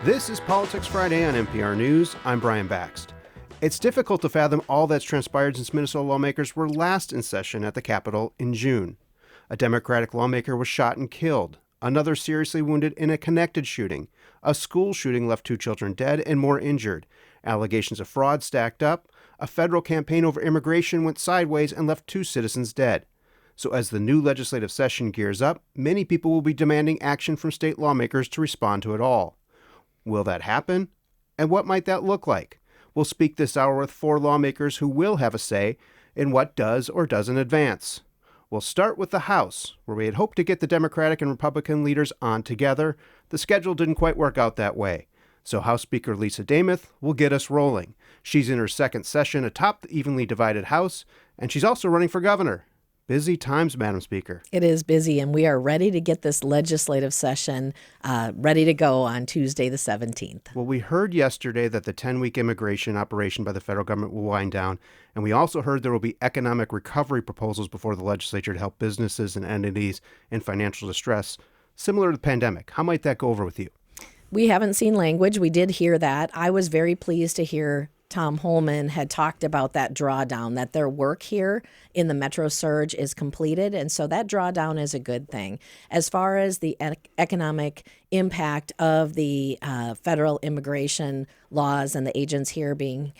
This is Politics Friday on NPR News. I'm Brian Bakst. It's difficult to fathom all that's transpired since Minnesota lawmakers were last in session at the Capitol in June. A Democratic lawmaker was shot and killed. Another seriously wounded in a connected shooting. A school shooting left 2 children dead and more injured. Allegations of fraud stacked up. A federal campaign over immigration went sideways and left 2 citizens dead. So as the new legislative session gears up, many people will be demanding action from state lawmakers to respond to it all. Will that happen? And what might that look like? We'll speak this hour with 4 lawmakers who will have a say in what does or doesn't advance. We'll start with the House, where we had hoped to get the Democratic and Republican leaders on together. The schedule didn't quite work out that way. So House Speaker Lisa Damoth will get us rolling. She's in her second session atop the evenly divided House, and she's also running for governor. Busy times, Madam Speaker. It is busy, and we are ready to get this legislative session ready to go on Tuesday the 17th. Well, we heard yesterday that the 10-week immigration operation by the federal government will wind down, and we also heard there will be economic recovery proposals before the legislature to help businesses and entities in financial distress, similar to the pandemic. How might that go over with you? We haven't seen language. We did hear that. I was very pleased to hear Tom Holman had talked about that drawdown, that their work here in the Metro Surge is completed. And so that drawdown is a good thing. As far as the economic impact of the federal immigration laws and the agents here being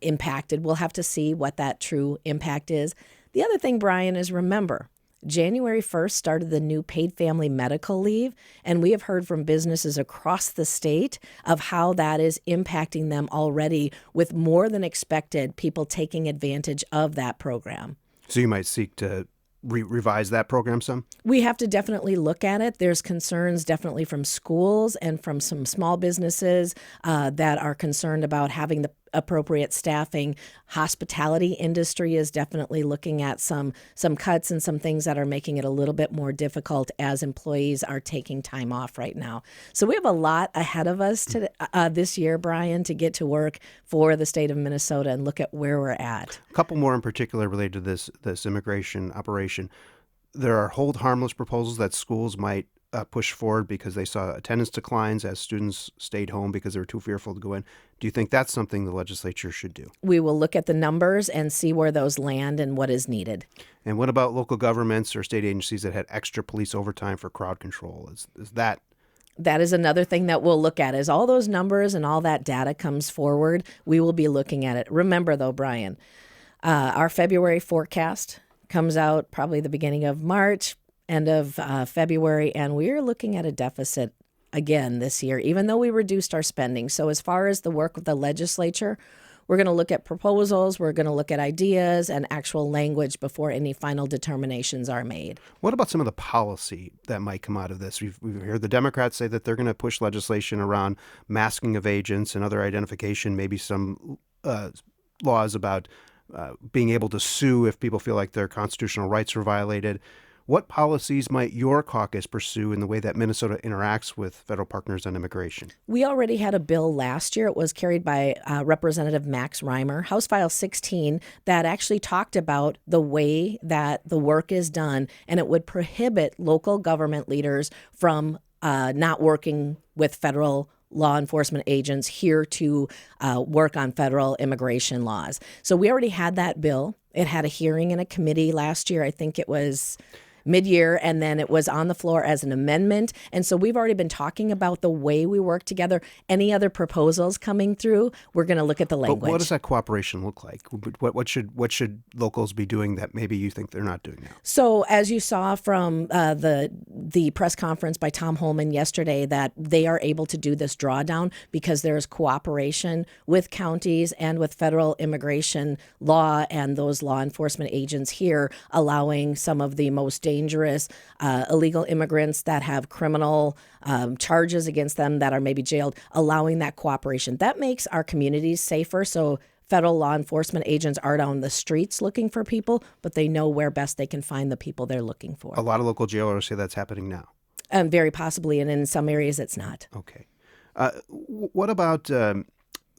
impacted, we'll have to see what that true impact is. The other thing, Brian, is remember, January 1st started the new paid family medical leave, and we have heard from businesses across the state of how that is impacting them already, with more than expected people taking advantage of that program. So you might seek to revise that program some? We have to definitely look at it. There's concerns definitely from schools and from some small businesses that are concerned about having the appropriate staffing. Hospitality industry is definitely looking at some cuts and some things that are making it a little bit more difficult as employees are taking time off right now. So we have a lot ahead of us this year, Brian, to get to work for the state of Minnesota and look at where we're at. A couple more in particular related to this immigration operation. There are hold harmless proposals that schools might push forward because they saw attendance declines as students stayed home because they were too fearful to go in. Do you think that's something the legislature should do? We will look at the numbers and see where those land and what is needed. And what about local governments or state agencies that had extra police overtime for crowd control? Is that... That is another thing that we'll look at. As all those numbers and all that data comes forward, we will be looking at it. Remember, though, Brian, our February forecast comes out probably the beginning of March, end of February, and we're looking at a deficit again this year, even though we reduced our spending. So as far as the work of the legislature, we're going to look at proposals, we're going to look at ideas and actual language before any final determinations are made. What about some of the policy that might come out of this? We've heard the Democrats say that they're going to push legislation around masking of agents and other identification, maybe some laws about being able to sue if people feel like their constitutional rights are violated. What policies might your caucus pursue in the way that Minnesota interacts with federal partners on immigration? We already had a bill last year. It was carried by Representative Max Reimer, House File 16, that actually talked about the way that the work is done, and it would prohibit local government leaders from not working with federal law enforcement agents here to work on federal immigration laws. So we already had that bill. It had a hearing in a committee last year. I think it was mid-year, and then it was on the floor as an amendment. And so we've already been talking about the way we work together. Any other proposals coming through, we're going to look at the language. But what does that cooperation look like? What should locals be doing that maybe you think they're not doing now? So as you saw from the press conference by Tom Holman yesterday, that they are able to do this drawdown because there is cooperation with counties and with federal immigration law and those law enforcement agents here, allowing some of the most dangerous illegal immigrants that have criminal charges against them that are maybe jailed, allowing that cooperation. That makes our communities safer. So federal law enforcement agents aren't on the streets looking for people, but they know where best they can find the people they're looking for. A lot of local jailers say that's happening now. Very possibly, and in some areas it's not. Okay. What about the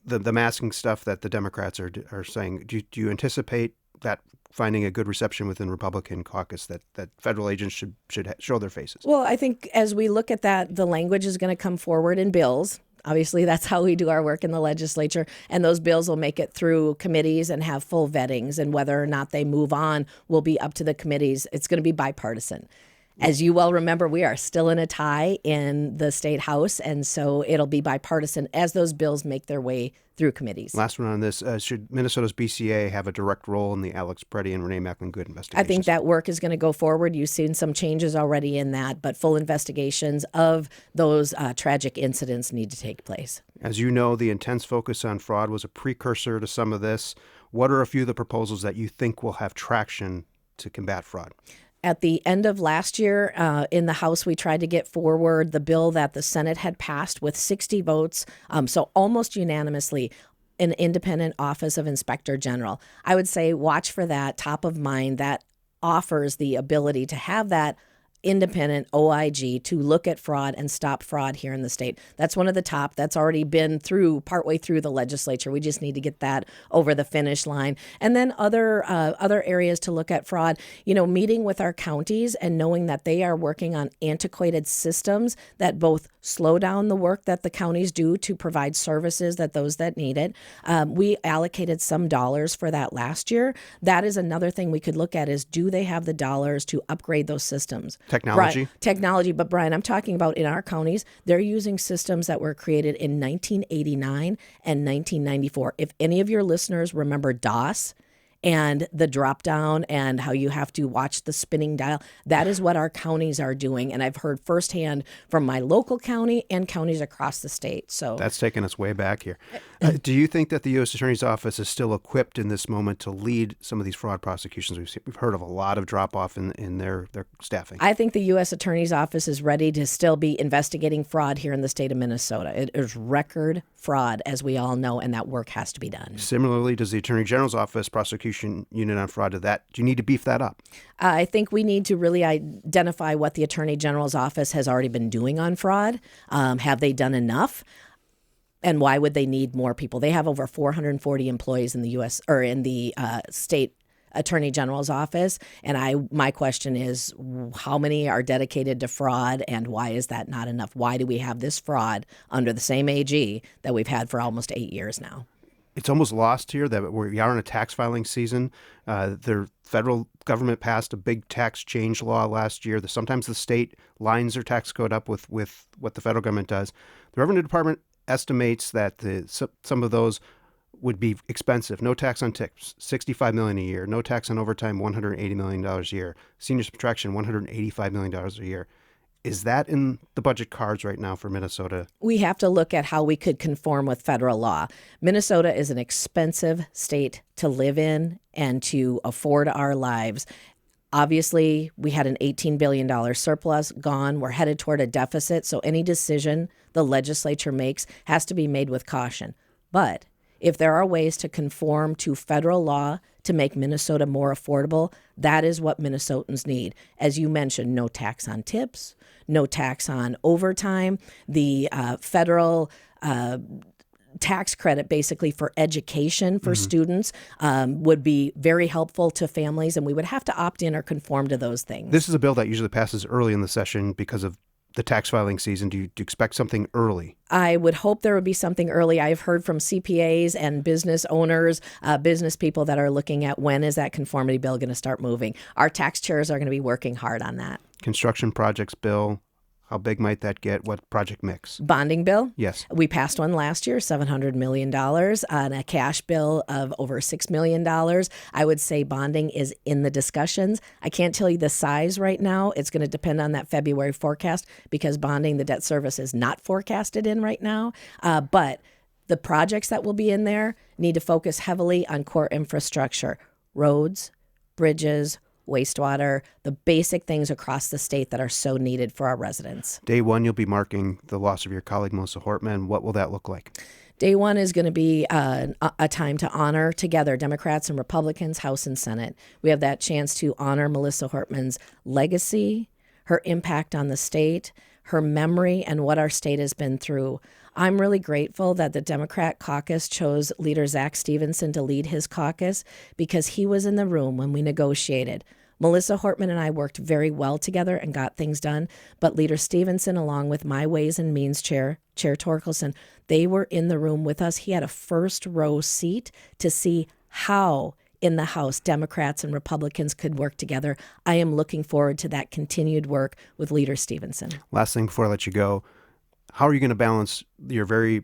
masking stuff that the Democrats are saying? Do you anticipate that finding a good reception within Republican caucus, that federal agents should show their faces? Well, I think as we look at that, the language is going to come forward in bills. Obviously, that's how we do our work in the legislature. And those bills will make it through committees and have full vettings. And whether or not they move on will be up to the committees. It's going to be bipartisan. As you well remember, we are still in a tie in the state house, and so it'll be bipartisan as those bills make their way through committees. Last one on this. Should Minnesota's BCA have a direct role in the Alex Preddy and Renee Macklin-Good investigations? I think that work is going to go forward. You've seen some changes already in that, but full investigations of those tragic incidents need to take place. As you know, the intense focus on fraud was a precursor to some of this. What are a few of the proposals that you think will have traction to combat fraud? At the end of last year, in the House, we tried to get forward the bill that the Senate had passed with 60 votes, so almost unanimously, an independent Office of Inspector General. I would say watch for that, top of mind. That offers the ability to have that independent OIG to look at fraud and stop fraud here in the state. That's one of the top. That's already been partway through the legislature. We just need to get that over the finish line. And then other areas to look at fraud, meeting with our counties and knowing that they are working on antiquated systems that both slow down the work that the counties do to provide services that those that need it. We allocated some dollars for that last year. That is another thing we could look at is, do they have the dollars to upgrade those systems? Technology. But Brian, I'm talking about in our counties, they're using systems that were created in 1989 and 1994. If any of your listeners remember DOS and the drop down and how you have to watch the spinning dial, that is what our counties are doing. And I've heard firsthand from my local county and counties across the state. So that's taking us way back here. Do you think that the U.S. Attorney's Office is still equipped in this moment to lead some of these fraud prosecutions? We've heard of a lot of drop off in their staffing. I think the U.S. Attorney's Office is ready to still be investigating fraud here in the state of Minnesota. It is record fraud, as we all know, and that work has to be done. Similarly, does the Attorney General's Office prosecution unit on fraud, do you need to beef that up? I think we need to really identify what the Attorney General's Office has already been doing on fraud. Have they done enough? And why would they need more people? They have over 440 employees in the U.S. or in the state Attorney General's office. And my question is, how many are dedicated to fraud, and why is that not enough? Why do we have this fraud under the same AG that we've had for almost 8 years now? It's almost lost here that we are in a tax filing season. The federal government passed a big tax change law last year. Sometimes the state lines their tax code up with what the federal government does. The Revenue Department estimates that some of those would be expensive. No tax on tips, $65 million a year. No tax on overtime, $180 million a year. Senior subtraction, $185 million a year. Is that in the budget cards right now for Minnesota? We have to look at how we could conform with federal law. Minnesota is an expensive state to live in and to afford our lives. Obviously, we had an $18 billion surplus gone. We're headed toward a deficit. So any decision the legislature makes has to be made with caution. But if there are ways to conform to federal law to make Minnesota more affordable, that is what Minnesotans need. As you mentioned, no tax on tips, no tax on overtime, the federal tax credit basically for education for students would be very helpful to families, and we would have to opt in or conform to those things. This is a bill that usually passes early in the session because of the tax filing season. Do you expect something early? I would hope there would be something early. I've heard from CPAs and business owners, business people that are looking at when is that conformity bill going to start moving. Our tax chairs are going to be working hard on that. Construction projects bill. How big might that get? What project mix? Bonding bill? Yes. We passed one last year, $700 million on a cash bill of over $6 million. I would say bonding is in the discussions. I can't tell you the size right now. It's going to depend on that February forecast because bonding, the debt service, is not forecasted in right now. But the projects that will be in there need to focus heavily on core infrastructure, roads, bridges, wastewater, the basic things across the state that are so needed for our residents. Day one, you'll be marking the loss of your colleague, Melissa Hortman. What will that look like? Day one is going to be a time to honor together Democrats and Republicans, House and Senate. We have that chance to honor Melissa Hortman's legacy, her impact on the state, her memory, and what our state has been through. I'm really grateful that the Democrat caucus chose leader Zack Stevenson to lead his caucus because he was in the room when we negotiated Melissa Hortman and I worked very well together and got things done. But Leader Stephenson, along with my Ways and Means Chair Torkelson, they were in the room with us. He had a first row seat to see how in the House Democrats and Republicans could work together. I am looking forward to that continued work with Leader Stephenson. Last thing before I let you go, how are you going to balance your very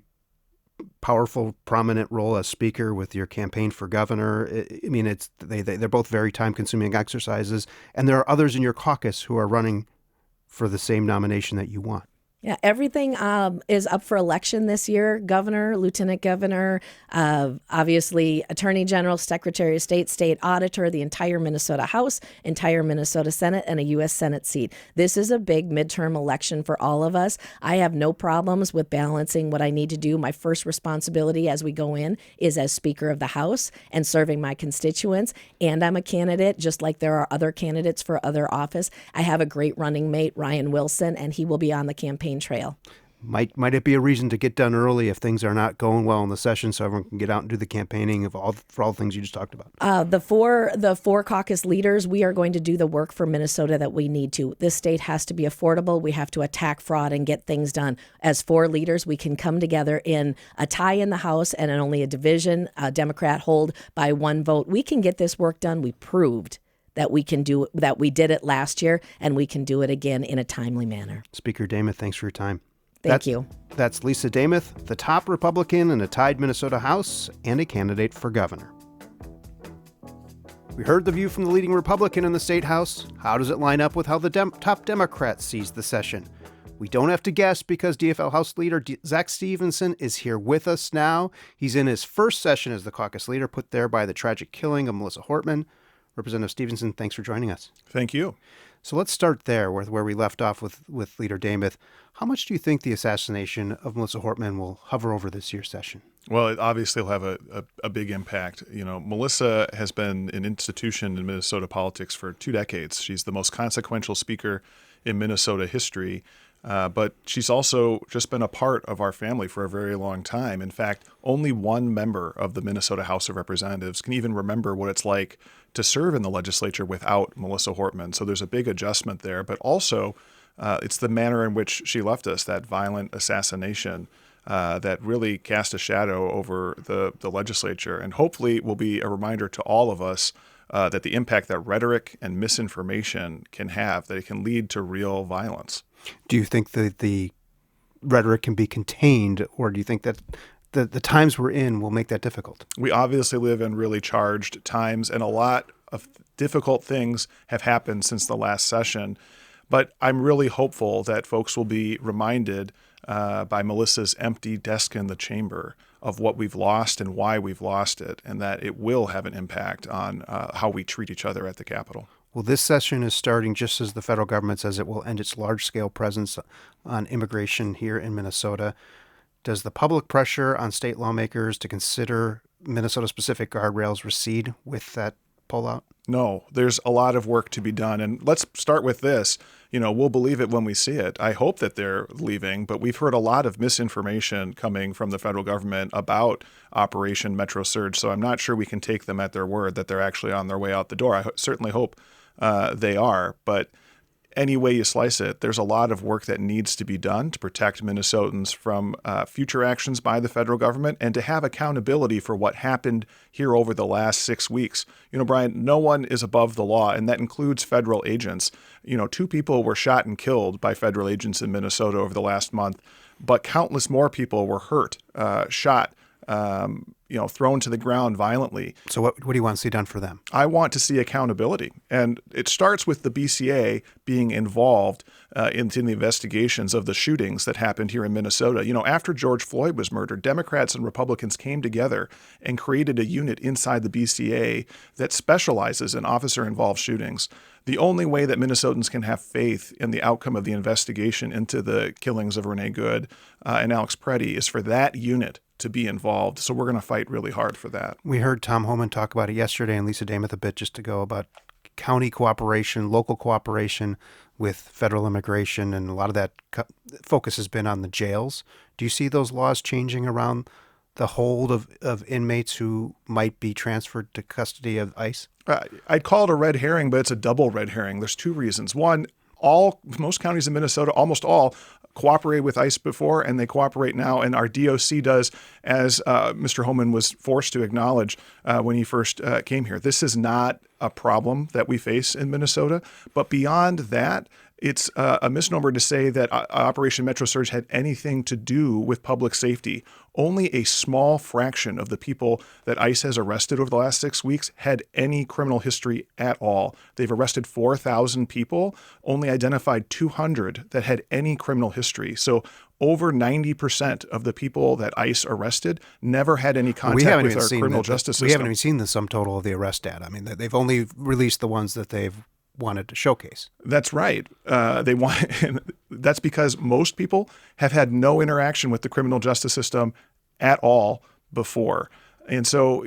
powerful, prominent role as Speaker with your campaign for governor? I mean, they're both very time-consuming exercises, and there are others in your caucus who are running for the same nomination that you want. Yeah, everything is up for election this year. Governor, lieutenant governor, obviously attorney general, secretary of state, state auditor, the entire Minnesota House, entire Minnesota Senate, and a U.S. Senate seat. This is a big midterm election for all of us. I have no problems with balancing what I need to do. My first responsibility as we go in is as Speaker of the House and serving my constituents. And I'm a candidate, just like there are other candidates for other office. I have a great running mate, Ryan Wilson, and he will be on the campaign trail. Might it be a reason to get done early if things are not going well in the session, so everyone can get out and do the campaigning for all the things you just talked about? The four caucus leaders, we are going to do the work for Minnesota that we need to. This state has to be affordable. We have to attack fraud and get things done. As four leaders, we can come together in a tie in the House and in only a division, a Democrat hold by one vote. We can get this work done. We proved that we can do that. We did it last year, and we can do it again in a timely manner. Speaker Damoth, thanks for your time. Thank you. That's Lisa Damoth, the top Republican in a tied Minnesota House and a candidate for governor. We heard the view from the leading Republican in the state House. How does it line up with how the top Democrat sees the session? We don't have to guess because DFL House Leader Zack Stevenson is here with us now. He's in his first session as the caucus leader, put there by the tragic killing of Melissa Hortman. Representative Stevenson, thanks for joining us. Thank you. So let's start there where we left off with Leader Demuth. How much do you think the assassination of Melissa Hortman will hover over this year's session? Well, it obviously will have a big impact. You know, Melissa has been an institution in Minnesota politics for 2 decades. She's the most consequential speaker in Minnesota history. But she's also just been a part of our family for a very long time. In fact, only one member of the Minnesota House of Representatives can even remember what it's like to serve in the legislature without Melissa Hortman. So there's a big adjustment there. But also, it's the manner in which she left us, that violent assassination that really cast a shadow over the legislature, and hopefully will be a reminder to all of us that the impact that rhetoric and misinformation can have, that it can lead to real violence. Do you think that the rhetoric can be contained, or do you think that the times we're in will make that difficult? We obviously live in really charged times, and a lot of difficult things have happened since the last session. But I'm really hopeful that folks will be reminded by Melissa's empty desk in the chamber of what we've lost and why we've lost it, and that it will have an impact on how we treat each other at the Capitol. Well, this session is starting just as the federal government says it will end its large-scale presence on immigration here in Minnesota. Does the public pressure on state lawmakers to consider Minnesota-specific guardrails recede with that pullout? No, there's a lot of work to be done. And let's start with this. You know, we'll believe it when we see it. I hope that they're leaving, but we've heard a lot of misinformation coming from the federal government about Operation Metro Surge. So I'm not sure we can take them at their word that they're actually on their way out the door. I certainly hope they are. But any way you slice it, there's a lot of work that needs to be done to protect Minnesotans from future actions by the federal government and to have accountability for what happened here over the last 6 weeks. You know, Brian, no one is above the law, and that includes federal agents. You know, 2 people were shot and killed by federal agents in Minnesota over the last month, but countless more people were hurt, shot, thrown to the ground violently. So what do you want to see done for them? I want to see accountability. And it starts with the BCA being involved in the investigations of the shootings that happened here in Minnesota. You know, after George Floyd was murdered, Democrats and Republicans came together and created a unit inside the BCA that specializes in officer-involved shootings. The only way that Minnesotans can have faith in the outcome of the investigation into the killings of Renee Good and Alex Preddy is for that unit to be involved. So we're going to fight really hard for that. We heard Tom Homan talk about it yesterday and Lisa Damoth a bit just ago about county cooperation, local cooperation with federal immigration, and a lot of that focus has been on the jails. Do you see those laws changing around the hold of inmates who might be transferred to custody of ICE? I'd call it a red herring, but it's a double red herring. There's two reasons. One, most counties in Minnesota, almost all, cooperated with ICE before, and they cooperate now. And our DOC does, as Mr. Holman was forced to acknowledge when he first came here. This is not a problem that we face in Minnesota. But beyond that, it's a misnomer to say that Operation Metro Surge had anything to do with public safety. Only a small fraction of the people that ICE has arrested over the last 6 weeks had any criminal history at all. They've arrested 4,000 people, only identified 200 that had any criminal history. So over 90% of the people that ICE arrested never had any contact with our criminal justice system. We haven't even seen the sum total of the arrest data. I mean, they've only released the ones that they've wanted to showcase. That's right. That's because most people have had no interaction with the criminal justice system at all before. And so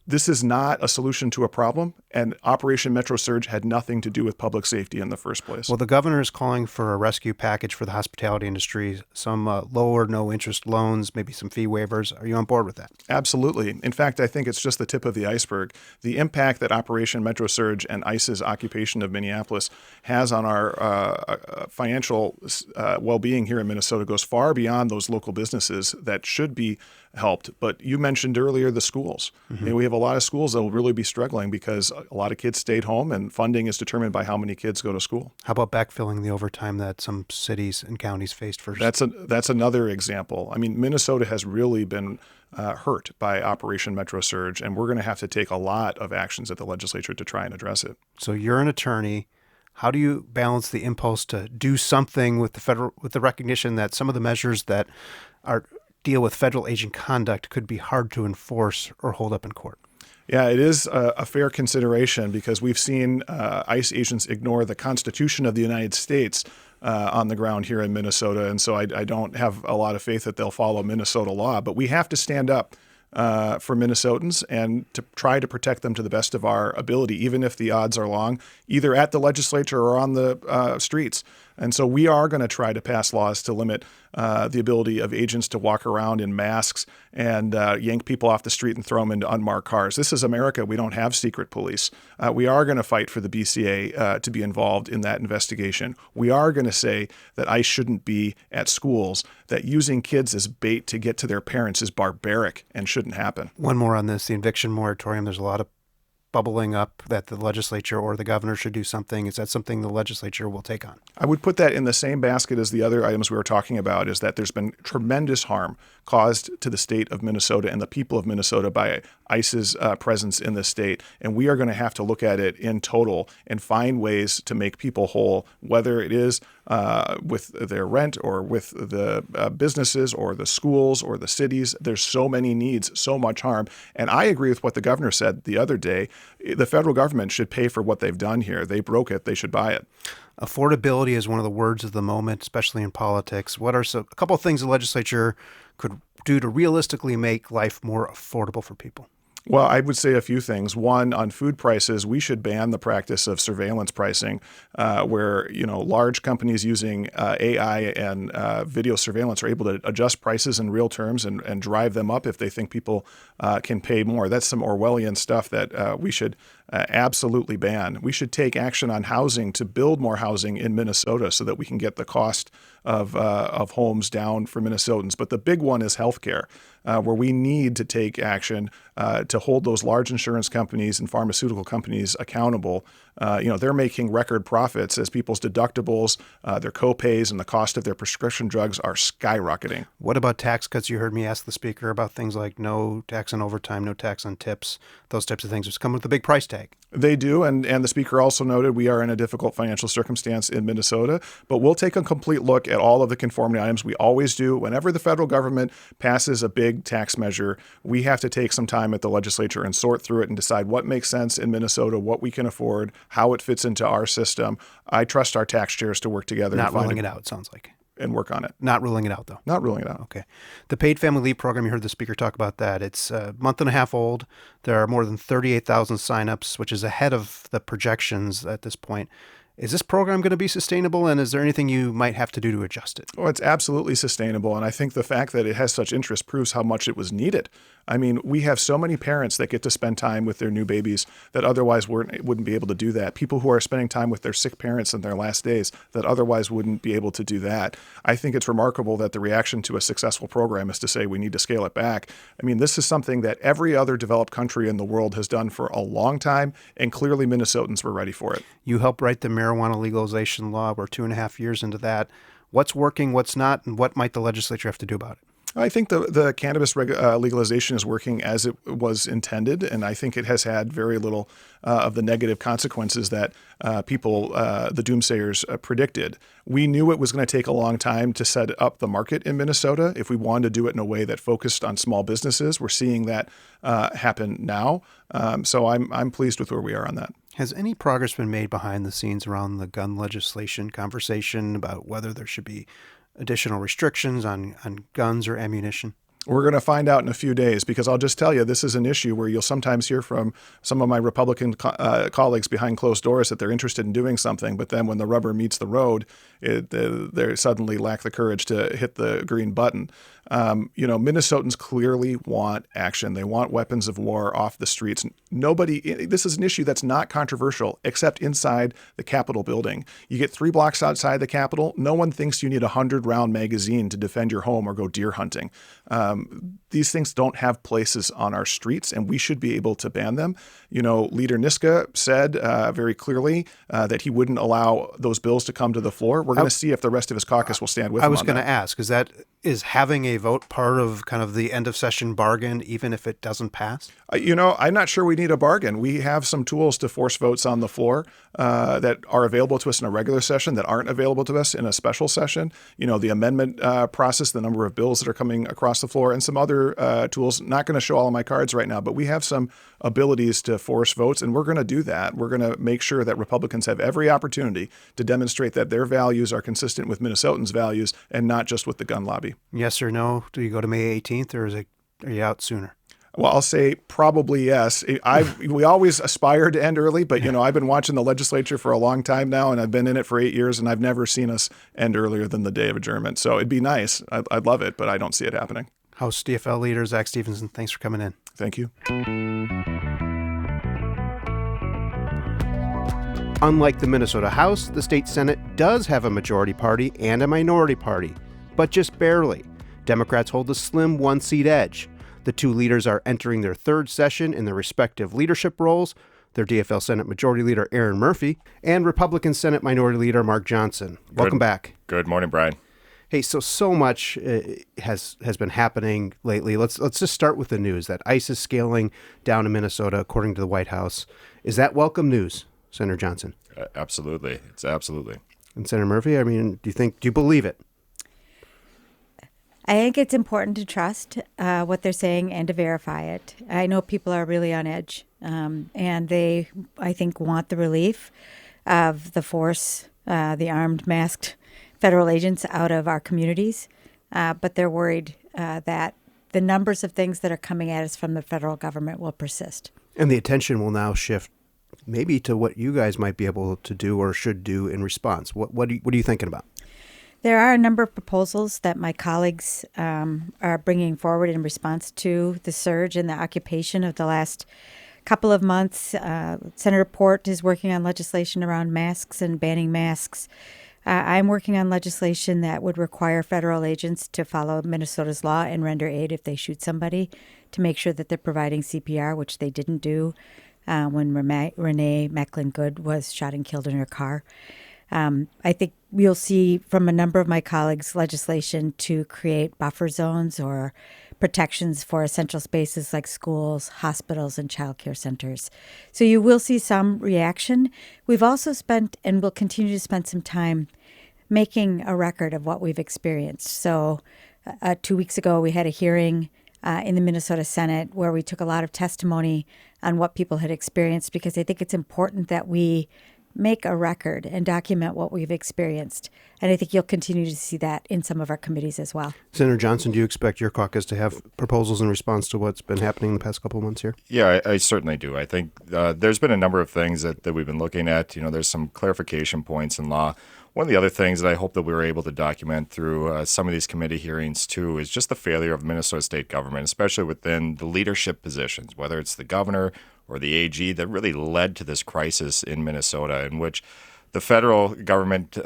this is not a solution to a problem, and Operation Metro Surge had nothing to do with public safety in the first place. Well, the governor is calling for a rescue package for the hospitality industry, some low or no interest loans, maybe some fee waivers. Are you on board with that? Absolutely. In fact, I think it's just the tip of the iceberg. The impact that Operation Metro Surge and ICE's occupation of Minneapolis has on our financial well-being here in Minnesota goes far beyond those local businesses that should be helped. But you mentioned earlier the schools. Mm-hmm. We have a lot of schools that will really be struggling because a lot of kids stayed home, and funding is determined by how many kids go to school. How about backfilling the overtime that some cities and counties faced first? That's another example. I mean, Minnesota has really been hurt by Operation Metro Surge, and we're going to have to take a lot of actions at the legislature to try and address it. So you're an attorney. How do you balance the impulse to do something with the recognition that some of the measures that deal with federal agent conduct could be hard to enforce or hold up in court? Yeah, it is a fair consideration because we've seen ICE agents ignore the Constitution of the United States on the ground here in Minnesota. And so I don't have a lot of faith that they'll follow Minnesota law. But we have to stand up for Minnesotans and to try to protect them to the best of our ability, even if the odds are long, either at the legislature or on the streets. And so we are going to try to pass laws to limit the ability of agents to walk around in masks and yank people off the street and throw them into unmarked cars. This is America. We don't have secret police. We are going to fight for the BCA to be involved in that investigation. We are going to say that ICE shouldn't be at schools, that using kids as bait to get to their parents is barbaric and shouldn't happen. One more on this, the eviction moratorium. There's a lot of bubbling up that the legislature or the governor should do something. Is that something the legislature will take on? I would put that in the same basket as the other items we were talking about, is that there's been tremendous harm caused to the state of Minnesota and the people of Minnesota by ICE's presence in the state. And we are going to have to look at it in total and find ways to make people whole, whether it is with their rent or with the businesses or the schools or the cities. There's so many needs, so much harm. And I agree with what the governor said the other day. The federal government should pay for what they've done here. They broke it. They should buy it. Affordability is one of the words of the moment, especially in politics. What are a couple of things the legislature could do to realistically make life more affordable for people? Well, I would say a few things. One, on food prices, we should ban the practice of surveillance pricing, where large companies using AI and video surveillance are able to adjust prices in real terms and drive them up if they think people can pay more. That's some Orwellian stuff that we should absolutely ban. We should take action on housing to build more housing in Minnesota so that we can get the cost of homes down for Minnesotans. But the big one is healthcare, where we need to take action to hold those large insurance companies and pharmaceutical companies accountable. They're making record profits as people's deductibles, their copays, and the cost of their prescription drugs are skyrocketing. What about tax cuts? You heard me ask the speaker about things like no tax on overtime, no tax on tips, those types of things, which come with a big price tag. They do, and the speaker also noted we are in a difficult financial circumstance in Minnesota, but we'll take a complete look at all of the conformity items. We always do. Whenever the federal government passes a big tax measure, we have to take some time at the legislature and sort through it and decide what makes sense in Minnesota, what we can afford, how it fits into our system. I trust our tax chairs to work together. Not ruling it out, it sounds like. And work on it. Not ruling it out, though. Not ruling it out. Okay. The paid family leave program, you heard the speaker talk about that. It's a month and a half old. There are more than 38,000 signups, which is ahead of the projections at this point. Is this program going to be sustainable, and is there anything you might have to do to adjust it? Oh, it's absolutely sustainable. And I think the fact that it has such interest proves how much it was needed. I mean, we have so many parents that get to spend time with their new babies that otherwise wouldn't be able to do that. People who are spending time with their sick parents in their last days that otherwise wouldn't be able to do that. I think it's remarkable that the reaction to a successful program is to say we need to scale it back. I mean, this is something that every other developed country in the world has done for a long time, and clearly Minnesotans were ready for it. You helped write the marijuana legalization law. We're 2.5 years into that. What's working, what's not, and what might the legislature have to do about it? I think the cannabis legalization is working as it was intended, and I think it has had very little of the negative consequences that people, the doomsayers, predicted. We knew it was going to take a long time to set up the market in Minnesota if we wanted to do it in a way that focused on small businesses. We're seeing that happen now, so I'm pleased with where we are on that. Has any progress been made behind the scenes around the gun legislation conversation about whether there should be additional restrictions on guns or ammunition? We're going to find out in a few days, because I'll just tell you, this is an issue where you'll sometimes hear from some of my Republican colleagues behind closed doors that they're interested in doing something, but then when the rubber meets the road, they suddenly lack the courage to hit the green button. Minnesotans clearly want action. They want weapons of war off the streets. This is an issue that's not controversial, except inside the Capitol building. You get 3 blocks outside the Capitol, no one thinks you need a 100-round magazine to defend your home or go deer hunting. These things don't have places on our streets, and we should be able to ban them. Leader Niska said very clearly that he wouldn't allow those bills to come to the floor. We're going to see if the rest of his caucus will stand with him on that. I was going to ask, is having a vote part of kind of the end of session bargain, even if it doesn't pass? I'm not sure we need a bargain. We have some tools to force votes on the floor that are available to us in a regular session that aren't available to us in a special session. The amendment process, the number of bills that are coming across the floor, and some other tools. Not going to show all of my cards right now, but we have some abilities to force votes, and we're going to do that. We're going to make sure that Republicans have every opportunity to demonstrate that their values are consistent with Minnesotans' values and not just with the gun lobby. Yes or no? Do you go to May 18th, or are you out sooner? Well, I'll say probably yes. We always aspire to end early, but I've been watching the legislature for a long time now, and I've been in it for 8 years, and I've never seen us end earlier than the day of adjournment. So it'd be nice. I'd love it, but I don't see it happening. House DFL leader Zack Stevenson, thanks for coming in. Thank you. Unlike the Minnesota House, the state Senate does have a majority party and a minority party, but just barely. Democrats hold a slim one-seat edge. The two leaders are entering their third session in their respective leadership roles. Their DFL Senate Majority Leader Erin Murphy and Republican Senate Minority Leader Mark Johnson. Welcome back. Good morning, Brian. Hey, so much has been happening lately. Let's just start with the news that ICE is scaling down in Minnesota, according to the White House. Is that welcome news, Senator Johnson? Absolutely. It's absolutely. And Senator Murphy, do you believe it? I think it's important to trust what they're saying and to verify it. I know people are really on edge, and they, I think, want the relief of the force, the armed, masked federal agents out of our communities, but they're worried that the numbers of things that are coming at us from the federal government will persist. And the attention will now shift maybe to what you guys might be able to do or should do in response. What are you thinking about? There are a number of proposals that my colleagues are bringing forward in response to the surge and the occupation of the last couple of months. Senator Port is working on legislation around masks and banning masks. I'm working on legislation that would require federal agents to follow Minnesota's law and render aid if they shoot somebody, to make sure that they're providing CPR, which they didn't do when Renee Mecklen-Good was shot and killed in her car. I think we'll see from a number of my colleagues legislation to create buffer zones or protections for essential spaces like schools, hospitals, and child care centers. So you will see some reaction. We've also spent and will continue to spend some time making a record of what we've experienced. So 2 weeks ago, we had a hearing in the Minnesota Senate where we took a lot of testimony on what people had experienced, because I think it's important that we make a record and document what we've experienced. And I think you'll continue to see that in some of our committees as well. Senator Johnson, do you expect your caucus to have proposals in response to what's been happening the past couple of months here? Yeah, I certainly do. I think there's been a number of things that we've been looking at. There's some clarification points in law. One of the other things that I hope that we were able to document through some of these committee hearings, too, is just the failure of Minnesota state government, especially within the leadership positions, whether it's the governor or the AG, that really led to this crisis in Minnesota, in which the federal government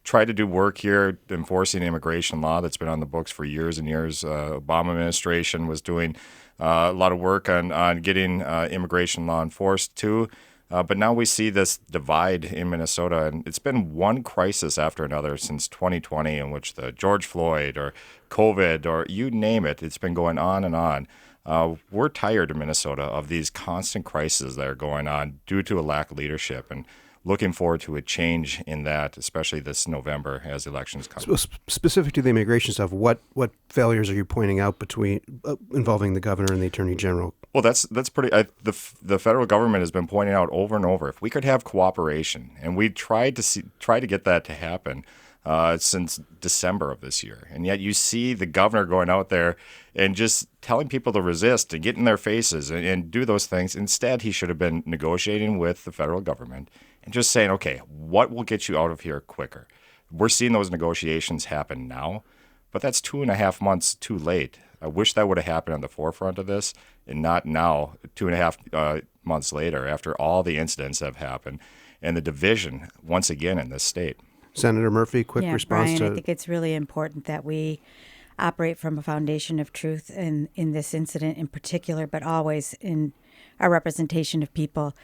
tried to do work here enforcing immigration law that's been on the books for years and years. Obama administration was doing a lot of work on getting immigration law enforced, too. But now we see this divide in Minnesota, and it's been one crisis after another since 2020, in which the George Floyd or COVID or you name it, it's been going on and on. We're tired in Minnesota of these constant crises that are going on due to a lack of leadership, and looking forward to a change in that, especially this November as elections come. Specific to the immigration stuff, what failures are you pointing out between involving the governor and the attorney general? Well, that's pretty. The federal government has been pointing out over and over, if we could have cooperation, and we tried to get that to happen since December of this year, and yet you see the governor going out there and just telling people to resist and get in their faces and do those things. Instead, he should have been negotiating with the federal government and just saying, okay, what will get you out of here quicker? We're seeing those negotiations happen now, but that's 2.5 months too late. I wish that would have happened on the forefront of this and not now, 2.5 months later, after all the incidents have happened and the division once again in this state. Senator Murphy, quick response Brian, to... I think it's really important that we operate from a foundation of truth in this incident in particular, but always in our representation of people.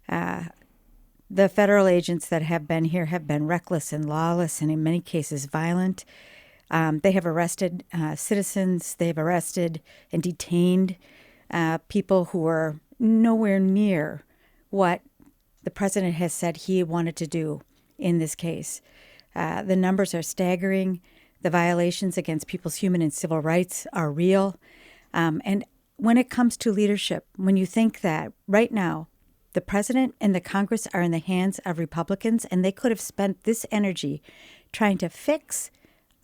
The federal agents that have been here have been reckless and lawless and in many cases violent. They have arrested citizens. They've arrested and detained people who are nowhere near what the president has said he wanted to do in this case. The numbers are staggering. The violations against people's human and civil rights are real. And when it comes to leadership, when you think that right now, the president and the Congress are in the hands of Republicans, and they could have spent this energy trying to fix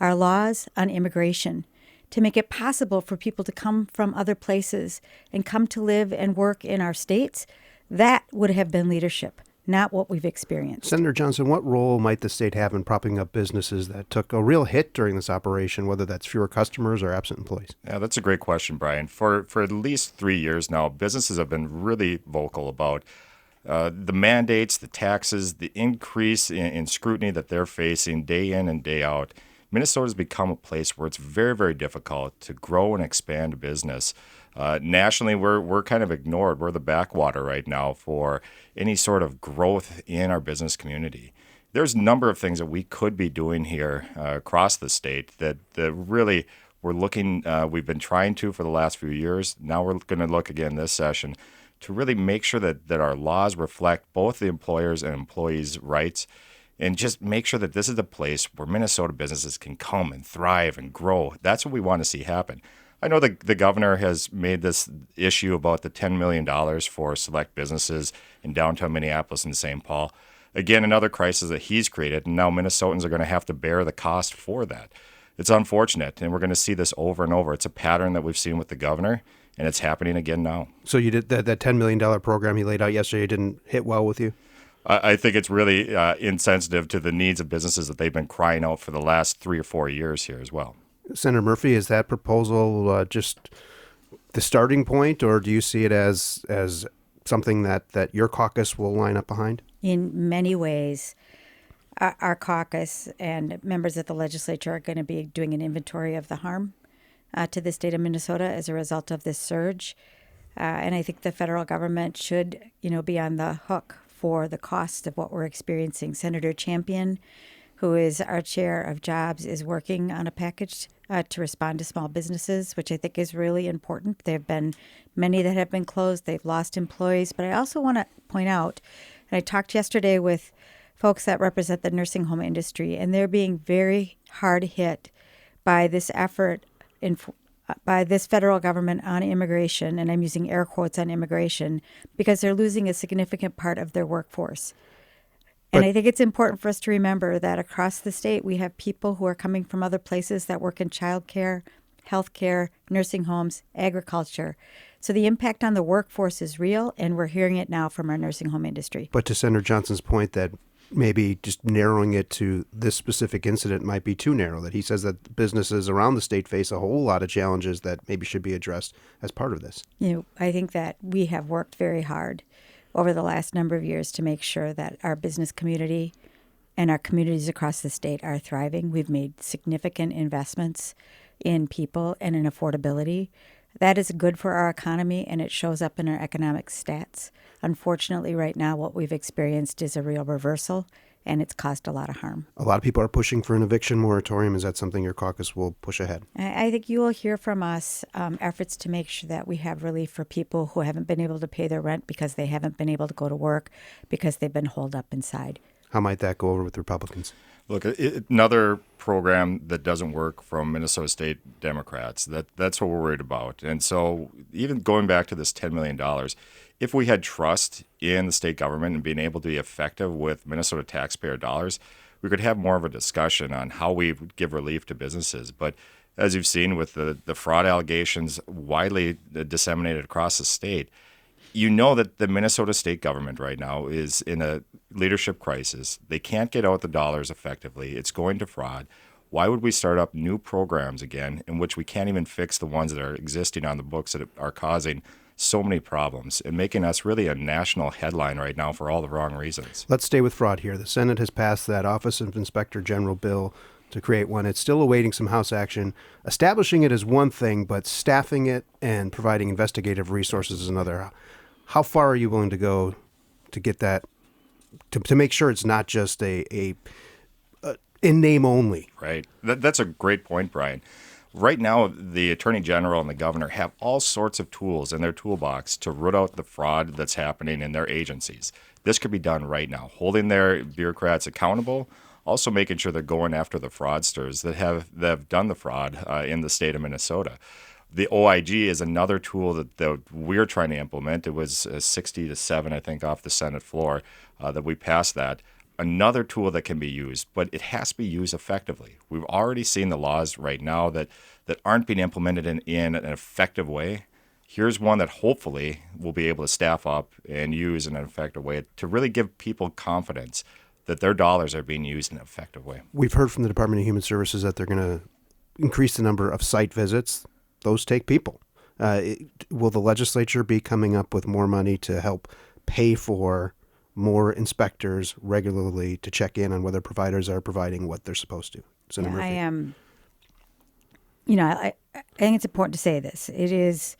our laws on immigration to make it possible for people to come from other places and come to live and work in our states, that would have been leadership, not what we've experienced. Senator Johnson, what role might the state have in propping up businesses that took a real hit during this operation, whether that's fewer customers or absent employees? Yeah, that's a great question, Brian. For at least 3 years now, businesses have been really vocal about the mandates, the taxes, the increase in scrutiny that they're facing day in and day out. Minnesota's become a place where it's very, very difficult to grow and expand a business. Nationally, we're kind of ignored. We're the backwater right now for any sort of growth in our business community. There's a number of things that we could be doing here across the state that really we're looking, we've been trying to for the last few years. Now we're going to look again this session to really make sure that our laws reflect both the employers' and employees' rights, and just make sure that this is a place where Minnesota businesses can come and thrive and grow. That's what we want to see happen. I know the governor has made this issue about the $10 million for select businesses in downtown Minneapolis and St. Paul. Again, another crisis that he's created, and now Minnesotans are going to have to bear the cost for that. It's unfortunate, and we're going to see this over and over. It's a pattern that we've seen with the governor, and it's happening again now. So you did that $10 million program he laid out yesterday didn't hit well with you? I think it's really insensitive to the needs of businesses that they've been crying out for the last 3 or 4 years here as well. Senator Murphy, is that proposal just the starting point, or do you see it as something that your caucus will line up behind? In many ways, our caucus and members of the legislature are going to be doing an inventory of the harm to the state of Minnesota as a result of this surge. And I think the federal government should, be on the hook for the cost of what we're experiencing. Senator Champion, who is our chair of jobs, is working on a package to respond to small businesses, which I think is really important. There have been many that have been closed. They've lost employees. But I also want to point out, and I talked yesterday with folks that represent the nursing home industry, and they're being very hard hit by this effort by this federal government on immigration, and I'm using air quotes on immigration, because they're losing a significant part of their workforce. And I think it's important for us to remember that across the state, we have people who are coming from other places that work in childcare, healthcare, nursing homes, agriculture. So the impact on the workforce is real, and we're hearing it now from our nursing home industry. But to Senator Johnson's point that maybe just narrowing it to this specific incident might be too narrow, that he says that businesses around the state face a whole lot of challenges that maybe should be addressed as part of this. I think that we have worked very hard over the last number of years to make sure that our business community and our communities across the state are thriving. We've made significant investments in people and in affordability. That is good for our economy, and it shows up in our economic stats. Unfortunately, right now, what we've experienced is a real reversal, and it's caused a lot of harm. A lot of people are pushing for an eviction moratorium. Is that something your caucus will push ahead? I think you will hear from us efforts to make sure that we have relief for people who haven't been able to pay their rent because they haven't been able to go to work because they've been holed up inside. How might that go over with Republicans? Look, another program that doesn't work from Minnesota State Democrats, that's what we're worried about. And so even going back to this $10 million, if we had trust in the state government and being able to be effective with Minnesota taxpayer dollars, we could have more of a discussion on how we give relief to businesses. But as you've seen with the fraud allegations widely disseminated across the state, you know that the Minnesota state government right now is in a leadership crisis. They can't get out the dollars effectively. It's going to fraud. Why would we start up new programs again in which we can't even fix the ones that are existing on the books that are causing so many problems and making us really a national headline right now for all the wrong reasons? Let's stay with fraud here. The Senate has passed that Office of Inspector General bill to create one. It's still awaiting some House action. Establishing it is one thing, but staffing it and providing investigative resources is another. How far are you willing to go to get that, to make sure it's not just a in name only? Right. That's a great point, Brian. Right now, the Attorney General and the Governor have all sorts of tools in their toolbox to root out the fraud that's happening in their agencies. This could be done right now, holding their bureaucrats accountable, also making sure they're going after the fraudsters that have done the fraud in the state of Minnesota. The OIG is another tool that we're trying to implement. It was 60-7, I think, off the Senate floor that we passed that. Another tool that can be used, but it has to be used effectively. We've already seen the laws right now that aren't being implemented in an effective way. Here's one that hopefully we'll be able to staff up and use in an effective way to really give people confidence that their dollars are being used in an effective way. We've heard from the Department of Human Services that they're going to increase the number of site visits. Those take people. Will the legislature be coming up with more money to help pay for more inspectors regularly to check in on whether providers are providing what they're supposed to? Senator Murphy. I think it's important to say this. It is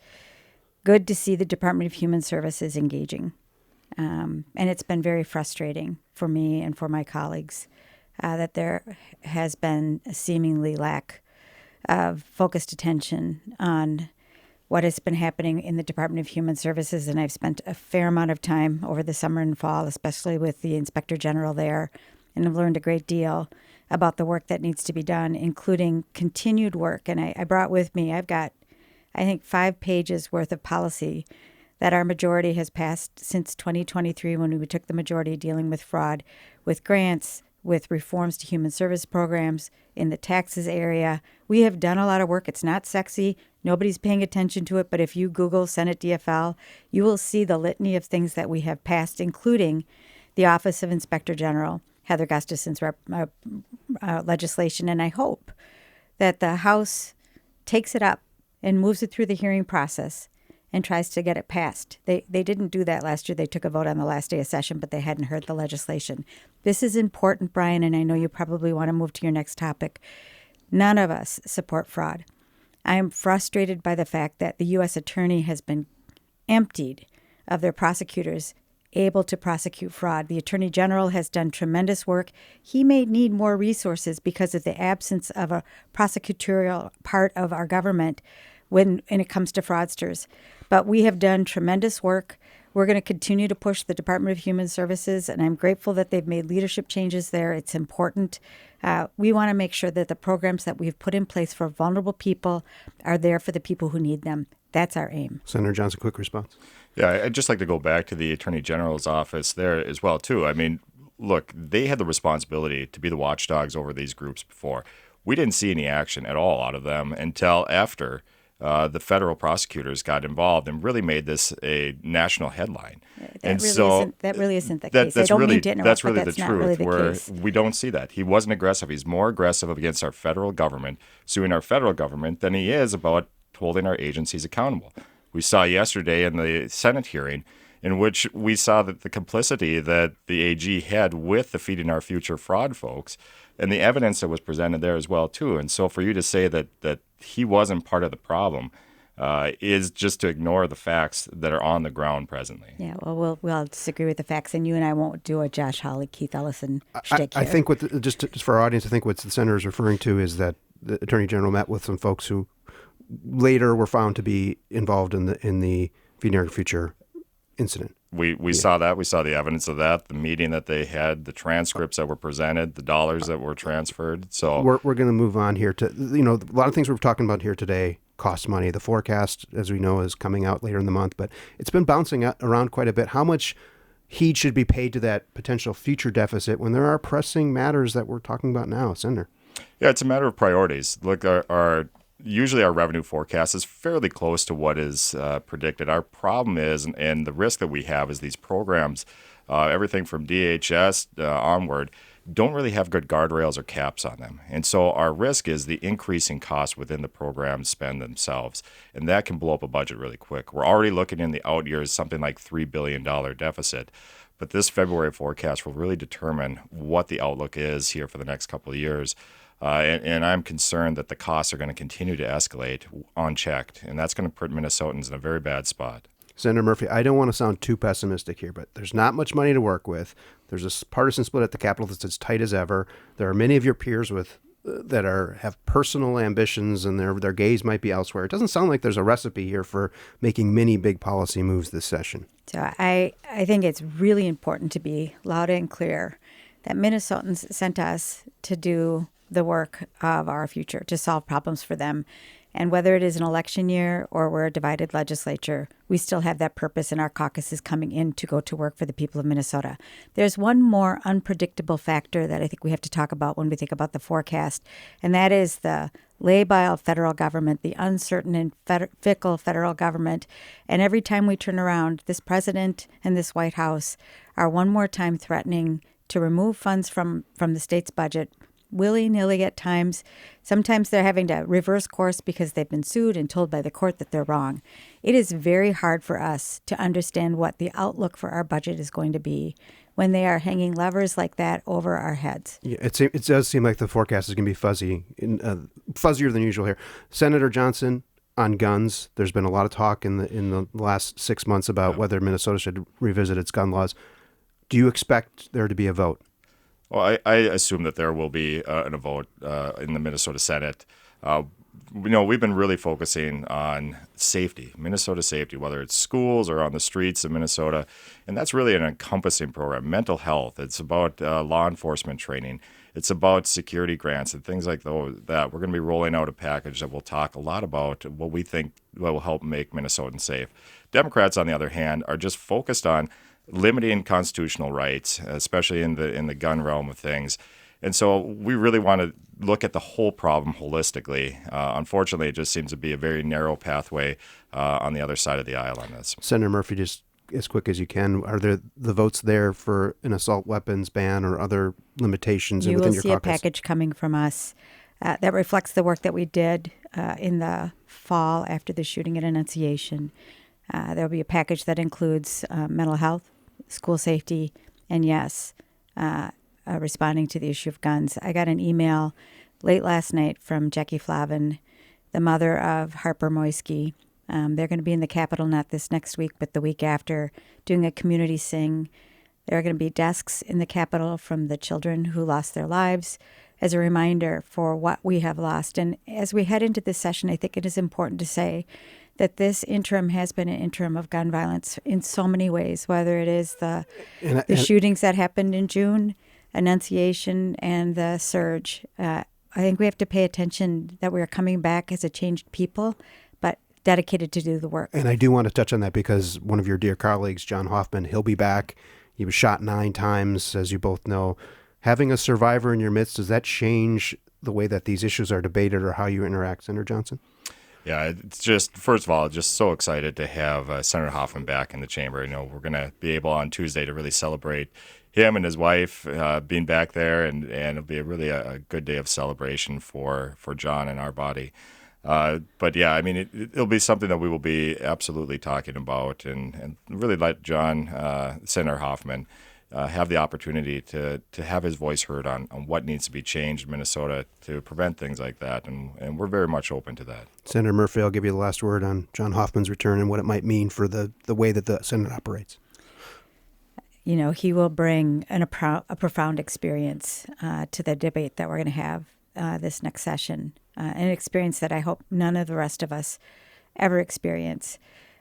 good to see the Department of Human Services engaging. And it's been very frustrating for me and for my colleagues that there has been a seemingly lack of focused attention on what has been happening in the Department of Human Services. And I've spent a fair amount of time over the summer and fall, especially with the Inspector General there, and I've learned a great deal about the work that needs to be done, including continued work. And I brought with me, I've got, I think, 5 pages worth of policy that our majority has passed since 2023 when we took the majority dealing with fraud, with grants, with reforms to human service programs in the taxes area. We have done a lot of work. It's not sexy. Nobody's paying attention to it. But if you Google Senate DFL, you will see the litany of things that we have passed, including the Office of Inspector General, Heather Gustafson's legislation. And I hope that the House takes it up and moves it through the hearing process and tries to get it passed. They didn't do that last year. They took a vote on the last day of session, but they hadn't heard the legislation. This is important, Brian, and I know you probably want to move to your next topic. None of us support fraud. I am frustrated by the fact that the U.S. Attorney has been emptied of their prosecutors able to prosecute fraud. The Attorney General has done tremendous work. He may need more resources because of the absence of a prosecutorial part of our government when it comes to fraudsters. But we have done tremendous work. We're going to continue to push the Department of Human Services, and I'm grateful that they've made leadership changes there. It's important. We want to make sure that the programs that we've put in place for vulnerable people are there for the people who need them. That's our aim. Senator Johnson, quick response. Yeah, I'd just like to go back to the Attorney General's office there as well, too. I mean, look, they had the responsibility to be the watchdogs over these groups before. We didn't see any action at all out of them until after the federal prosecutors got involved and really made this a national headline. That really isn't the case. That's I don't really, mean to interrupt, that's really but the that's not truth, really the where case. we don't see that. He wasn't aggressive. He's more aggressive against our federal government, suing our federal government, than he is about holding our agencies accountable. We saw yesterday in the Senate hearing in which we saw that the complicity that the AG had with the Feeding Our Future fraud folks and the evidence that was presented there as well, too. And so for you to say that he wasn't part of the problem is just to ignore the facts that are on the ground presently. Yeah, well, we'll disagree with the facts, and you and I won't do a Josh Hawley, Keith Ellison shtick here. I think just for our audience, I think what the senator is referring to is that the Attorney General met with some folks who later were found to be involved in the Feeding Our Future incident. We saw that. We saw the evidence of that, the meeting that they had, the transcripts that were presented, the dollars that were transferred. So we're going to move on here to, a lot of things we're talking about here today cost money. The forecast, as we know, is coming out later in the month, but it's been bouncing around quite a bit. How much heed should be paid to that potential future deficit when there are pressing matters that we're talking about now, Senator? Yeah, it's a matter of priorities. Look, usually our revenue forecast is fairly close to what is predicted. Our problem is, and the risk that we have is these programs, everything from DHS onward, don't really have good guardrails or caps on them. And so our risk is the increasing costs within the program spend themselves. And that can blow up a budget really quick. We're already looking in the out years, something like $3 billion deficit. But this February forecast will really determine what the outlook is here for the next couple of years. And I'm concerned that the costs are going to continue to escalate unchecked, and that's going to put Minnesotans in a very bad spot. Senator Murphy, I don't want to sound too pessimistic here, but there's not much money to work with. There's a partisan split at the Capitol that's as tight as ever. There are many of your peers that have personal ambitions, and their gaze might be elsewhere. It doesn't sound like there's a recipe here for making many big policy moves this session. So I think it's really important to be loud and clear that Minnesotans sent us to do the work of our future, to solve problems for them. And whether it is an election year or we're a divided legislature, we still have that purpose, and our caucus is coming in to go to work for the people of Minnesota. There's one more unpredictable factor that I think we have to talk about when we think about the forecast, and that is the labile federal government, the uncertain and fickle federal government. And every time we turn around, this president and this White House are one more time threatening to remove funds from the state's budget, willy-nilly at times. Sometimes they're having to reverse course because they've been sued and told by the court that they're wrong. It is very hard for us to understand what the outlook for our budget is going to be when they are hanging levers like that over our heads. Yeah, it does seem like the forecast is going to be fuzzy, fuzzier than usual here. Senator Johnson, on guns, there's been a lot of talk in the last 6 months about whether Minnesota should revisit its gun laws. Do you expect there to be a vote? Well, I assume that there will be a vote in the Minnesota Senate. We've been really focusing on safety, Minnesota safety, whether it's schools or on the streets of Minnesota. And that's really an encompassing program. Mental health, it's about law enforcement training. It's about security grants and things like that. We're going to be rolling out a package that will talk a lot about what we think will help make Minnesotans safe. Democrats, on the other hand, are just focused on limiting constitutional rights, especially in the gun realm of things. And so we really want to look at the whole problem holistically. Unfortunately, it just seems to be a very narrow pathway on the other side of the aisle on this. Senator Murphy, just as quick as you can, are there the votes there for an assault weapons ban or other limitations within your caucus? You will see a package coming from us that reflects the work that we did in the fall after the shooting at Annunciation. There will be a package that includes mental health, school safety, and yes, responding to the issue of guns. I got an email late last night from Jackie Flavin, the mother of Harper Moisky. They're going to be in the Capitol not this next week, but the week after, doing a community sing. There are going to be desks in the Capitol from the children who lost their lives as a reminder for what we have lost. And as we head into this session, I think it is important to say that this interim has been an interim of gun violence in so many ways, whether it is the shootings that happened in June, Annunciation, and the surge. I think we have to pay attention that we are coming back as a changed people, but dedicated to do the work. And I do want to touch on that because one of your dear colleagues, John Hoffman, he'll be back He was shot 9 times, as you both know. Having a survivor in your midst, does that change the way that these issues are debated or how you interact, Senator Johnson? Yeah, it's just, first of all, just so excited to have Senator Hoffman back in the chamber. We're going to be able on Tuesday to really celebrate him and his wife being back there, and it'll be really a good day of celebration for John and our body. But yeah, I mean, it'll be something that we will be absolutely talking about, and really let John, Senator Hoffman, have the opportunity to have his voice heard on what needs to be changed in Minnesota to prevent things like that, and we're very much open to that. Senator Murphy, I'll give you the last word on John Hoffman's return and what it might mean for the way that the Senate operates. He will bring a profound experience to the debate that we're going to have this next session, an experience that I hope none of the rest of us ever experience.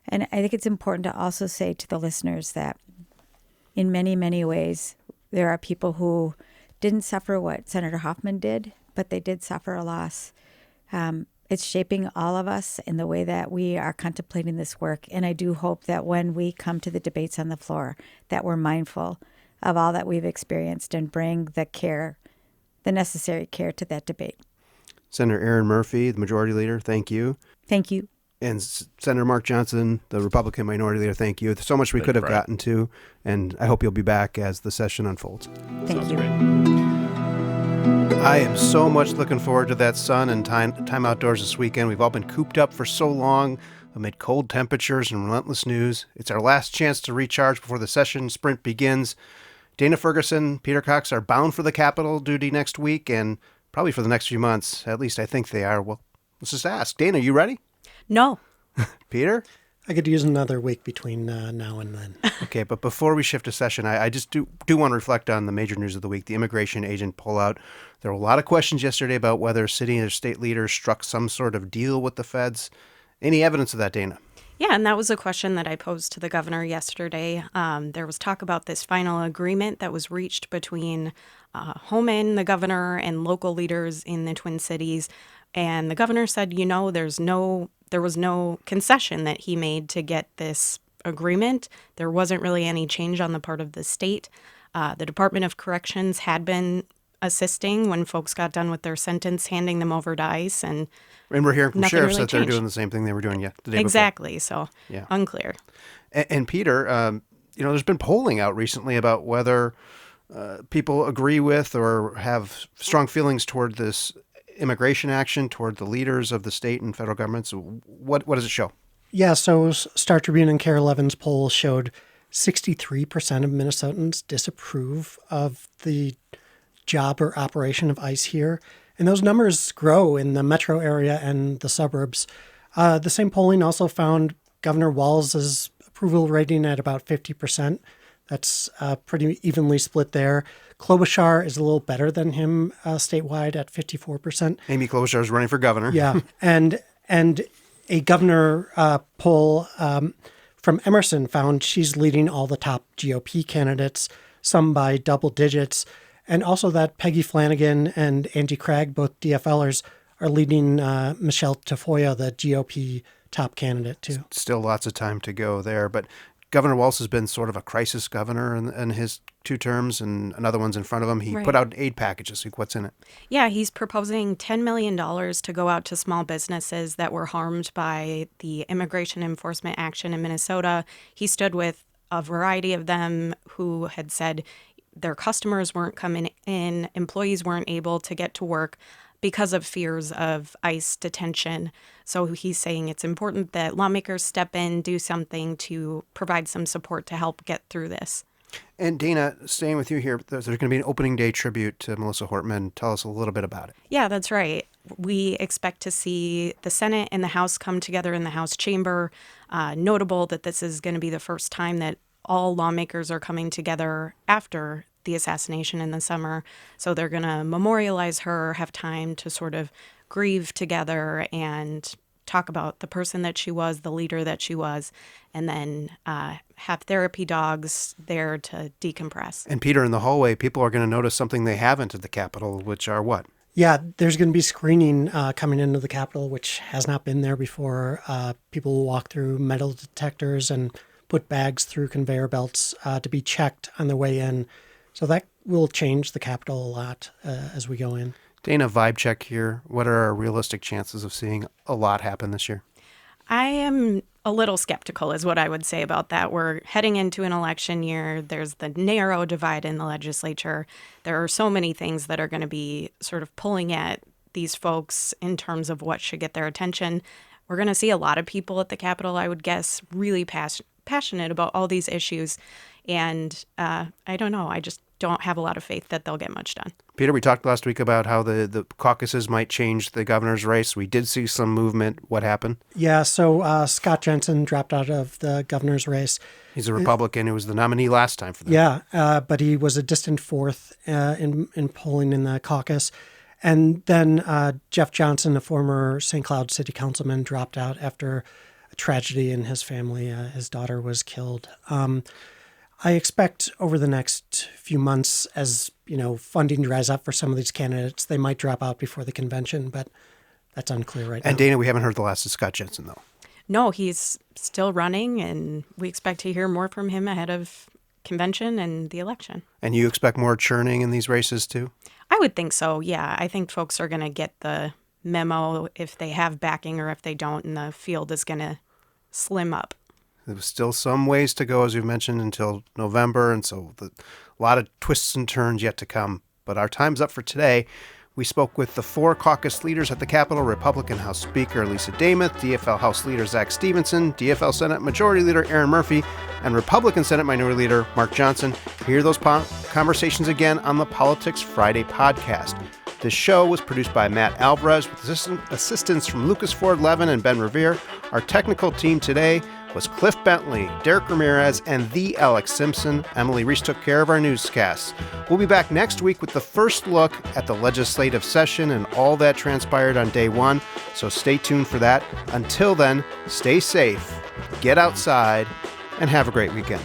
And I think it's important to also say to the listeners that in many, many ways, there are people who didn't suffer what Senator Hoffman did, but they did suffer a loss. It's shaping all of us in the way that we are contemplating this work. And I do hope that when we come to the debates on the floor, that we're mindful of all that we've experienced and bring the necessary care to that debate. Senator Erin Murphy, the Majority Leader, thank you. Thank you. And Senator Mark Johnson, the Republican Minority Leader, thank you. There's so much we could have gotten to, and I hope you'll be back as the session unfolds. Thank you. Great. I am so much looking forward to that sun and time outdoors this weekend. We've all been cooped up for so long amid cold temperatures and relentless news. It's our last chance to recharge before the session sprint begins. Dana Ferguson, Peter Cox are bound for the Capitol duty next week and probably for the next few months. At least I think they are. Well, let's just ask. Dana, you ready? No. Peter? I could use another week between now and then. Okay, but before we shift to session, I just do want to reflect on the major news of the week, the immigration agent pullout. There were a lot of questions yesterday about whether city or state leaders struck some sort of deal with the feds. Any evidence of that, Dana? Yeah, and that was a question that I posed to the governor yesterday. There was talk about this final agreement that was reached between Homan, the governor, and local leaders in the Twin Cities. And the governor said, there was no concession that he made to get this agreement. There wasn't really any change on the part of the state. The Department of Corrections had been assisting when folks got done with their sentence, handing them over to ICE. And we're hearing from sheriffs really that they're doing the same thing they were doing the day exactly. before. So unclear. And Peter, there's been polling out recently about whether people agree with or have strong feelings toward this immigration action, toward the leaders of the state and federal governments. What does it show? Yeah, so Star Tribune and KARE 11's poll showed 63% of Minnesotans disapprove of the job or operation of ICE here. And those numbers grow in the metro area and the suburbs. The same polling also found Governor Walz's approval rating at about 50%. That's pretty evenly split there. Klobuchar is a little better than him statewide at 54%. Amy Klobuchar is running for governor. Yeah, and a governor poll from Emerson found she's leading all the top GOP candidates, some by double digits, and also that Peggy Flanagan and Angie Craig, both DFLers, are leading Michelle Tafoya, the GOP top candidate, too. Still lots of time to go there, but Governor Walz has been sort of a crisis governor in his 2 terms, and another one's in front of him. He put out an aid package this week. What's in it? Yeah, he's proposing $10 million to go out to small businesses that were harmed by the immigration enforcement action in Minnesota. He stood with a variety of them who had said their customers weren't coming in, employees weren't able to get to work because of fears of ICE detention. So he's saying it's important that lawmakers step in, do something to provide some support to help get through this. And Dana, staying with you here, there's going to be an opening day tribute to Melissa Hortman. Tell us a little bit about it. Yeah, that's right. We expect to see the Senate and the House come together in the House chamber. Notable that this is going to be the first time that all lawmakers are coming together after the assassination in the summer. So they're going to memorialize her, have time to sort of grieve together and talk about the person that she was, the leader that she was, and then have therapy dogs there to decompress. And Peter, in the hallway, people are going to notice something they haven't at the Capitol, which are what? Yeah, there's going to be screening coming into the Capitol, which has not been there before. People will walk through metal detectors and put bags through conveyor belts to be checked on the way in. So that will change the Capitol a lot as we go in. Dana, vibe check here. What are our realistic chances of seeing a lot happen this year? I am a little skeptical is what I would say about that. We're heading into an election year. There's the narrow divide in the legislature. There are so many things that are going to be sort of pulling at these folks in terms of what should get their attention. We're going to see a lot of people at the Capitol, I would guess, really passionate about all these issues. And I don't know. I just don't have a lot of faith that they'll get much done. Peter, we talked last week about how the caucuses might change the governor's race. We did see some movement. What happened? Yeah, so Scott Jensen dropped out of the governor's race. He's a Republican who was the nominee last time for them. Yeah, but he was a distant fourth in polling in the caucus. And then Jeff Johnson, a former St. Cloud city councilman, dropped out after a tragedy in his family. His daughter was killed. I expect over the next few months, as funding dries up for some of these candidates, they might drop out before the convention, but that's unclear right now. And Dana, we haven't heard the last of Scott Jensen, though. No, he's still running, and we expect to hear more from him ahead of convention and the election. And you expect more churning in these races, too? I would think so, yeah. I think folks are going to get the memo if they have backing or if they don't, and the field is going to slim up. There's still some ways to go, as you've mentioned, until November, and so a lot of twists and turns yet to come. But our time's up for today. We spoke with the 4 caucus leaders at the Capitol: Republican House Speaker Lisa Damoth, DFL House Leader Zack Stevenson, DFL Senate Majority Leader Erin Murphy, and Republican Senate Minority Leader Mark Johnson. Hear those conversations again on the Politics Friday podcast. This show was produced by Matt Alvarez with assistance from Lucas Ford-Levin and Ben Revere. Our technical team today was Cliff Bentley, Derek Ramirez, and the Alex Simpson. Emily Reese took care of our newscasts. We'll be back next week with the first look at the legislative session and all that transpired on day one, so stay tuned for that. Until then, stay safe, get outside, and have a great weekend.